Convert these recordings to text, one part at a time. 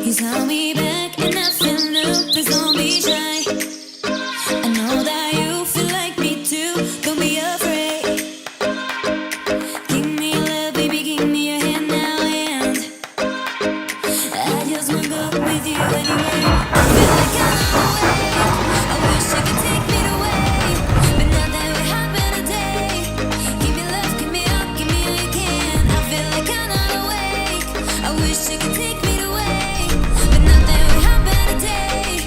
You saw me back and I feel new. Please don't be shy. I know that you feel like me too. Don't be afraid. Give me your love, baby, give me your hand now. And I just wanna go with you anywhere. I feel like I'm awake. I wish I could take me away, but now that we happen today. Give me love, give me up, give me all you can. I feel like I'm not awake. I wish I could take me away, but now that we happen today.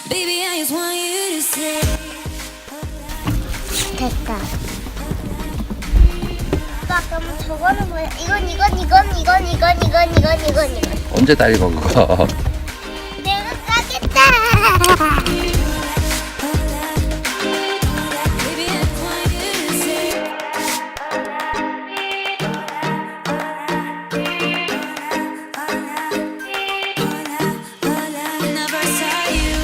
Baby, I just want you to say. 됐다. 아빠 그러면 저거는 뭐야? 이건. 언제 다 읽어 그거? 내가 까겠다. Baby, I just want you to say. Never saw you.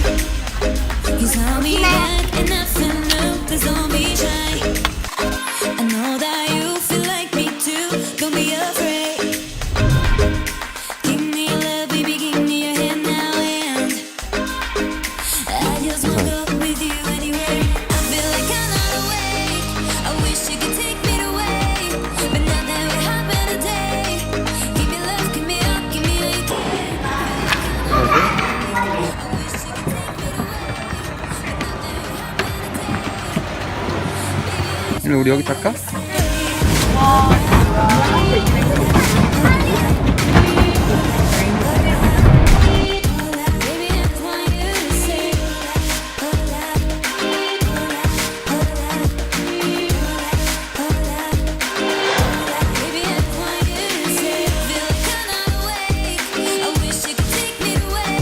You saw me back and I feel new. Please don't be shy. I know that you feel like me too. Don't be afraid. Give me your love, baby, give me your hand now. And I just wanna go with you anywhere. I feel like I'm not awake. I wish you could take me away, but now that we happen today. Give me love, give me up, give me all you can. I wish you could take me away. 우리 여기 탈까? Baby, I just want you to say. Baby, I just want you to say. I feel like I'm not awake. I wish you could take me away,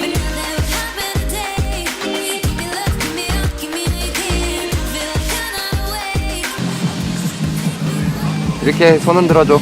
but now that we happen today. Give me love, give me up, give me all you can. I feel like I'm not awake. 이렇게 손 흔들어줘.